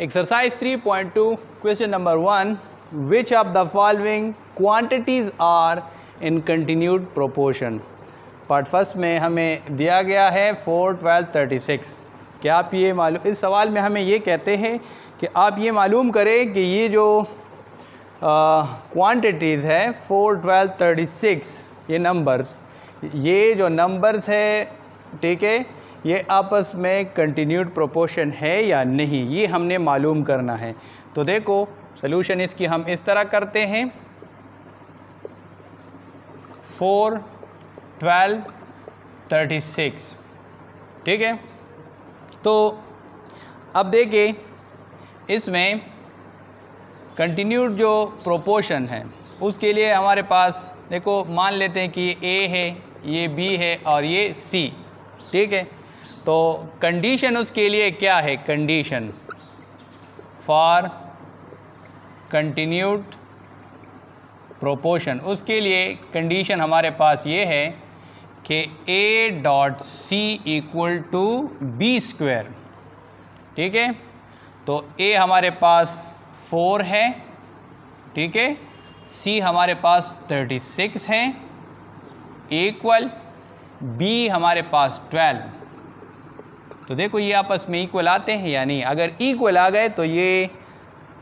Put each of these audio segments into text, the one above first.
Exercise 3.2, question number 1. Which of the following quantities are in continued proportion? Part first में हमें दिया गया है 4, 12, 36। क्या आप ये मालूम, इस सवाल में हमें ये कहते हैं कि आप ये मालूम करें कि ये जो क्वांटिटीज़ है 4, 12, 36, ये नंबर्स, ये जो नंबर्स है, ठीक है, ये आपस में कंटिन्यूड प्रोपोर्शन है या नहीं, ये हमने मालूम करना है। तो देखो सॉल्यूशन इसकी हम इस तरह करते हैं, 4, 12, 36, ठीक है। तो अब देखिए इसमें कंटिन्यूड जो प्रोपोर्शन है उसके लिए हमारे पास, देखो मान लेते हैं कि ये A है, ये B है और ये C, ठीक है। तो कंडीशन उसके लिए क्या है, कंडीशन फॉर कंटिन्यूड प्रोपोर्शन, उसके लिए कंडीशन हमारे पास ये है कि A dot C equal to B square, ठीक है। तो A हमारे पास 4 है, ठीक है, C हमारे पास 36 है, इक्वल B हमारे पास 12। तो देखो ये आपस में इक्वल आते हैं या नहीं, अगर इक्वल आ गए तो ये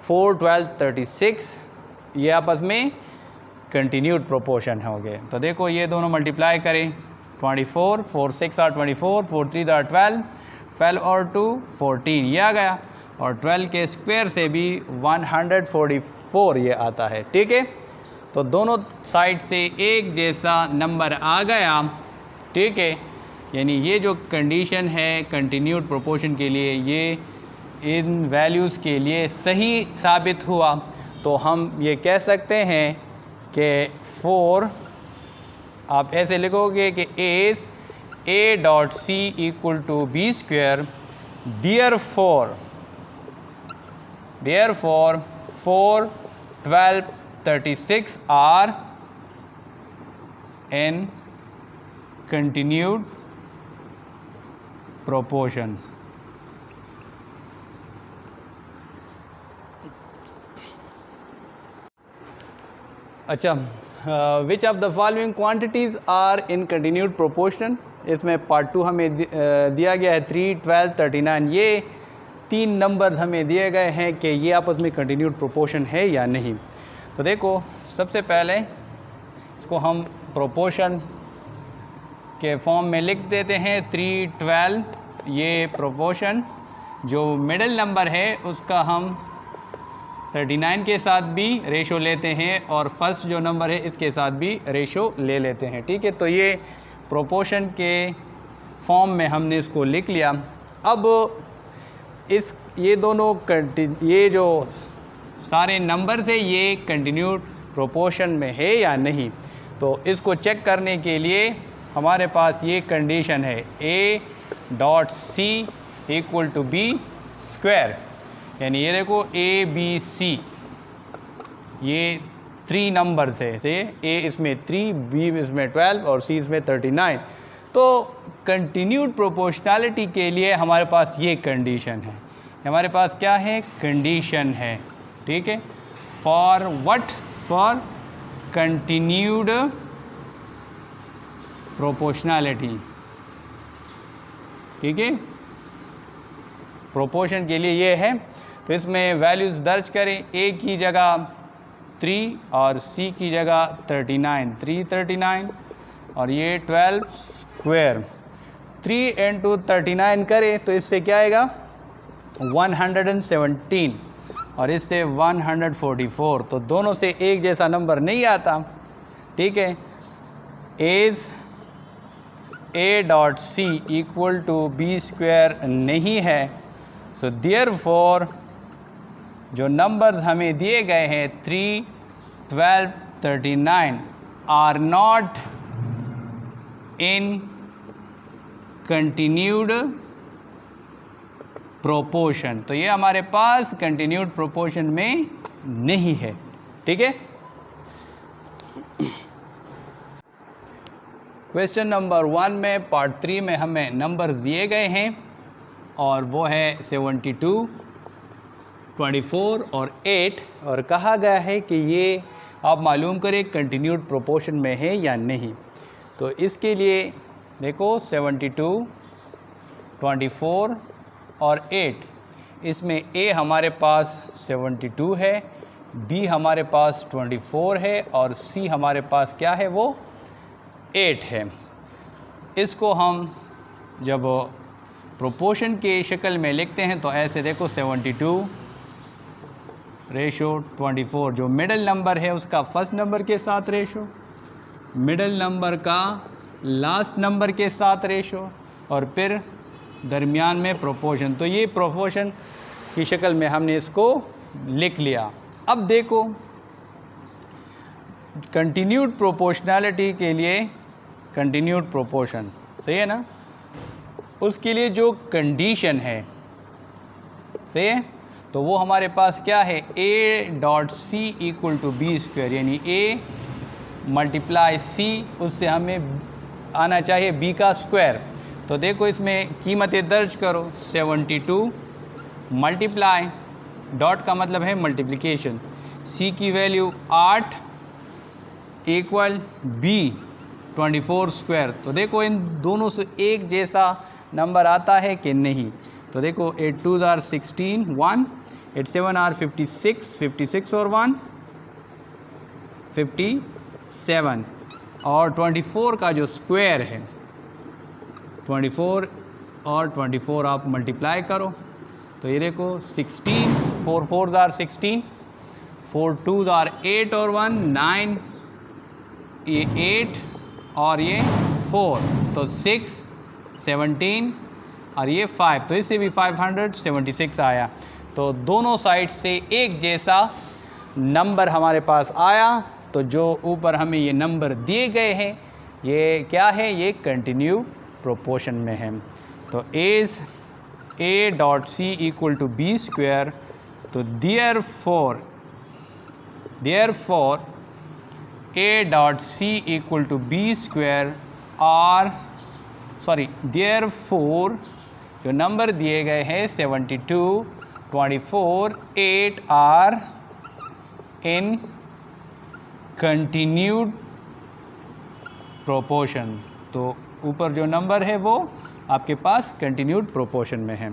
4, 12, 36 ये आपस में कंटिन्यूड प्रोपोर्शन हो गए। तो देखो ये दोनों मल्टीप्लाई करें, 24, 4, 6 आर 24, 4, 3 आर 12, 12 और 2 14 ये आ गया, और 12 के स्क्वायर से भी 144 ये आता है, ठीक है। तो दोनों साइड से एक जैसा नंबर आ गया, ठीक है। यानी ये जो कंडीशन है कंटिन्यूड प्रोपोर्शन के लिए, ये इन वैल्यूज़ के लिए सही साबित हुआ। तो हम ये कह सकते हैं कि 4, आप ऐसे लिखोगे कि A dot C equal to B square, therefore 4, 12, 36 are in continued proportion। अच्छा, which of the following quantities are in continued proportion, इसमें पार्ट 2 हमें दिया गया है 3, 12, 39। ये 3 नंबर्स हमें दिए गए हैं कि ये आपस में कंटिन्यूड प्रोपोर्शन है या नहीं। तो देखो सबसे पहले इसको हम प्रोपोर्शन के फॉर्म में लिख देते हैं, 3, 12, ये प्रोपोर्शन, जो मिडिल नंबर है उसका हम 39 के साथ भी रेशो लेते हैं और फर्स्ट जो नंबर है इसके साथ भी रेशो ले लेते हैं, ठीक है। तो ये प्रोपोर्शन के फॉर्म में हमने इसको लिख लिया। अब ये दोनों ये जो सारे नंबर से ये कंटिन्यूड प्रोपोर्शन में है या नहीं, तो इसको चेक करने के लिए हमारे पास ये कंडीशन है, A dot C equal to B square. यानी ये देखो A B C ये 3 नंबर्स है, से A इसमें 3, B इसमें 12 और C इसमें 39। तो कंटिन्यूड प्रोपोर्शनैलिटी के लिए हमारे पास ये कंडीशन है, हमारे पास क्या है, कंडीशन है, ठीक है। For what, for continued proportionality, ठीक है। प्रोपोर्शन के लिए ये है। तो इसमें वैल्यूज़ दर्ज करें, A की जगह 3 और C की जगह 39, 3, 39 और ये 12 स्क्वायर, 3 इंटू 39 करें तो इससे क्या आएगा 117 और इससे 144। तो दोनों से एक जैसा नंबर नहीं आता, ठीक है। As A dot C equal to B square नहीं है। सो देयरफॉर जो नंबर्स हमें दिए गए हैं 3, 12, 39 are not in continued proportion. तो ये हमारे पास कंटिन्यूड प्रोपोर्शन में नहीं है, ठीक है। क्वेश्चन नंबर 1 में पार्ट 3 में हमें नंबर्स दिए गए हैं और वो है 72, 24 और 8, और कहा गया है कि ये आप मालूम करें कंटिन्यूड प्रोपोर्शन में है या नहीं। तो इसके लिए देखो 72, 24 और 8, इसमें A हमारे पास 72 है, B हमारे पास 24 है और C हमारे पास क्या है, वो 8 है। इसको हम जब प्रोपोर्शन के शक्ल में लिखते हैं तो ऐसे देखो 72 रेशो 24, जो मिडल नंबर है उसका फर्स्ट नंबर के साथ रेशो, मिडल नंबर का लास्ट नंबर के साथ रेशो, और फिर दरमियान में प्रोपोर्शन। तो ये प्रोपोर्शन की शक्ल में हमने इसको लिख लिया। अब देखो कंटिन्यूड प्रोपोर्शनैलिटी के लिए कंटिन्यूड प्रोपोर्शन, सही है ना, उसके लिए जो कंडीशन है, सही है, तो वो हमारे पास क्या है, A dot C equal to B square, यानी A मल्टीप्लाई C, उससे हमें आना चाहिए B का स्क्वायर। तो देखो इसमें कीमतें दर्ज करो, 72 मल्टीप्लाई, डॉट का मतलब है मल्टीप्लिकेशन, C की वैल्यू 8 इक्वल B 24 स्क्वायर। तो देखो इन दोनों से एक जैसा नंबर आता है कि नहीं। तो देखो 8 2 आर 16, 1, 8 7 आर 56, 56 और 1 57, और 24 का जो स्क्वायर है 24 और 24 आप मल्टीप्लाई करो, तो ये देखो 16, 4 4 आर 16, 4 2 आर 8 और 1 9, ये 8 और ये 4, तो 6 17 और ये 5, तो इससे भी 576 आया। तो दोनों साइड से एक जैसा नंबर हमारे पास आया। तो जो ऊपर हमें ये नंबर दिए गए हैं ये क्या है, ये कंटिन्यू प्रोपोर्शन में है। तो is A dot C equal to B square, तो therefore A dot C equal to B square therefore जो नंबर दिए गए हैं 72, 24, 8 आर इन कंटिन्यूड प्रोपोर्शन। तो ऊपर जो नंबर है वो आपके पास कंटिन्यूड प्रोपोर्शन में है।